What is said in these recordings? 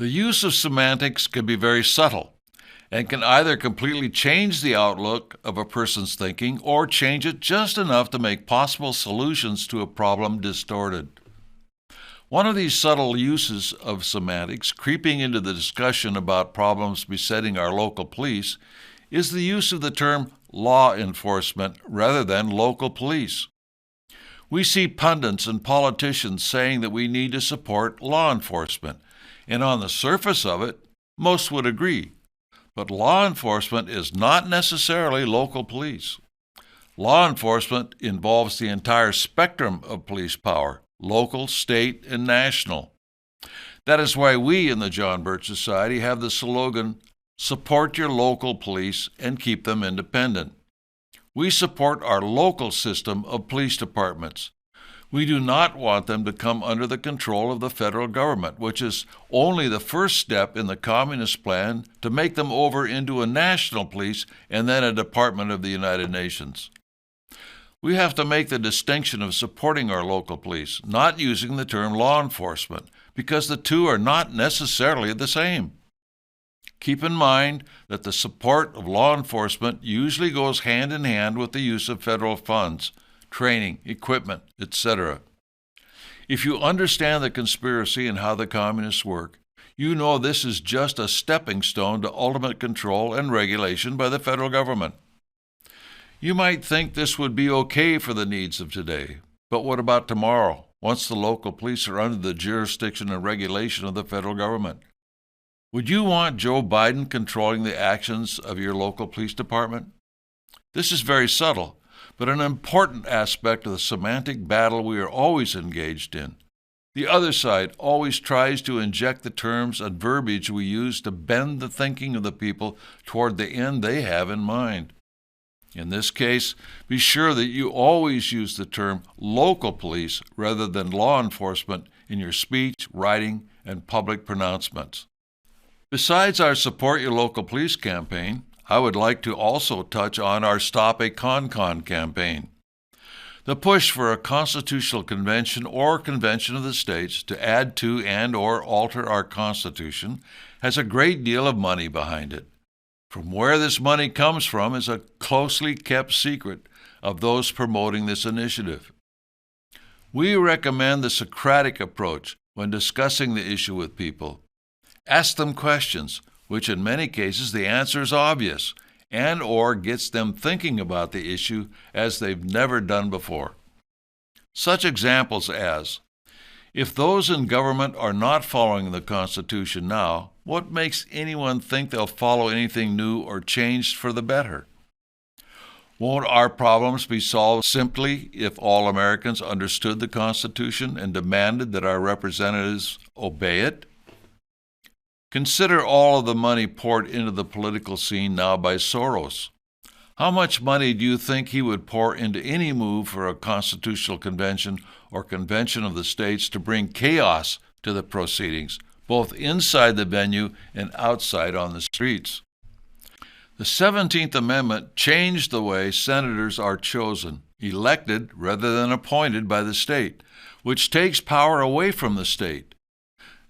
The use of semantics can be very subtle and can either completely change the outlook of a person's thinking or change it just enough to make possible solutions to a problem distorted. One of these subtle uses of semantics creeping into the discussion about problems besetting our local police is the use of the term law enforcement rather than local police. We see pundits and politicians saying that we need to support law enforcement, and on the surface of it, most would agree. But law enforcement is not necessarily local police. Law enforcement involves the entire spectrum of police power, local, state, and national. That is why we in the John Birch Society have the slogan, "Support your local police and keep them independent." We support our local system of police departments. We do not want them to come under the control of the federal government, which is only the first step in the communist plan to make them over into a national police and then a department of the United Nations. We have to make the distinction of supporting our local police, not using the term law enforcement, because the two are not necessarily the same. Keep in mind that the support of law enforcement usually goes hand in hand with the use of federal funds, training, equipment, etc. If you understand the conspiracy and how the communists work, you know this is just a stepping stone to ultimate control and regulation by the federal government. You might think this would be okay for the needs of today, but what about tomorrow, once the local police are under the jurisdiction and regulation of the federal government? Would you want Joe Biden controlling the actions of your local police department? This is very subtle, but an important aspect of the semantic battle we are always engaged in. The other side always tries to inject the terms and verbiage we use to bend the thinking of the people toward the end they have in mind. In this case, be sure that you always use the term local police rather than law enforcement in your speech, writing, and public pronouncements. Besides our Support Your Local Police campaign, I would like to also touch on our Stop a Con-Con campaign. The push for a constitutional convention or convention of the states to add to and or alter our Constitution has a great deal of money behind it. From where this money comes from is a closely kept secret of those promoting this initiative. We recommend the Socratic Approach when discussing the issue with people. Ask them questions, which in many cases the answer is obvious, and or gets them thinking about the issue as they've never done before. Such examples as, if those in government are not following the Constitution now, what makes anyone think they'll follow anything new or changed for the better? Won't our problems be solved simply if all Americans understood the Constitution and demanded that our representatives obey it? Consider all of the money poured into the political scene now by Soros. How much money do you think he would pour into any move for a constitutional convention or convention of the states to bring chaos to the proceedings, both inside the venue and outside on the streets? The 17th Amendment changed the way senators are chosen, elected rather than appointed by the state, which takes power away from the state.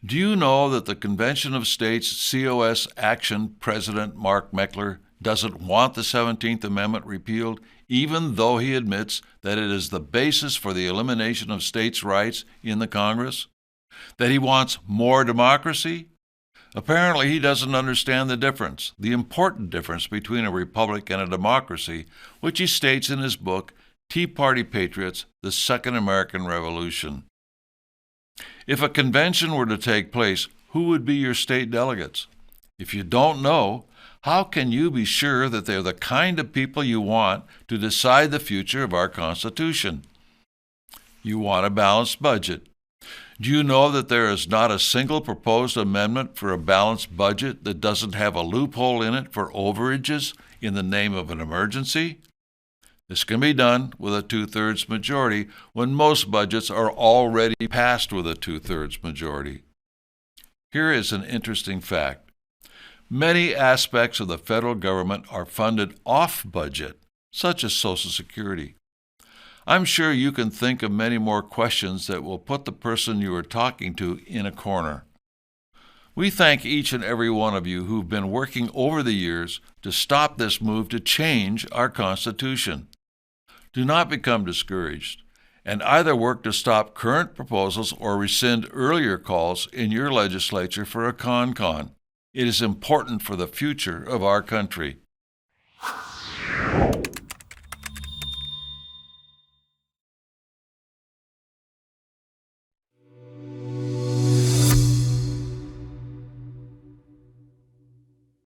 Do you know that the Convention of States COS Action President Mark Meckler doesn't want the 17th Amendment repealed, even though he admits that it is the basis for the elimination of states' rights in the Congress? That he wants more democracy? Apparently he doesn't understand the difference, the important difference between a republic and a democracy, which he states in his book, Tea Party Patriots, The Second American Revolution. If a convention were to take place, who would be your state delegates? If you don't know, how can you be sure that they're the kind of people you want to decide the future of our Constitution? You want a balanced budget. Do you know that there is not a single proposed amendment for a balanced budget that doesn't have a loophole in it for overages in the name of an emergency? This can be done with a two-thirds majority when most budgets are already passed with a two-thirds majority. Here is an interesting fact. Many aspects of the federal government are funded off budget, such as Social Security. I'm sure you can think of many more questions that will put the person you are talking to in a corner. We thank each and every one of you who've been working over the years to stop this move to change our Constitution. Do not become discouraged, and either work to stop current proposals or rescind earlier calls in your legislature for a con. It is important for the future of our country.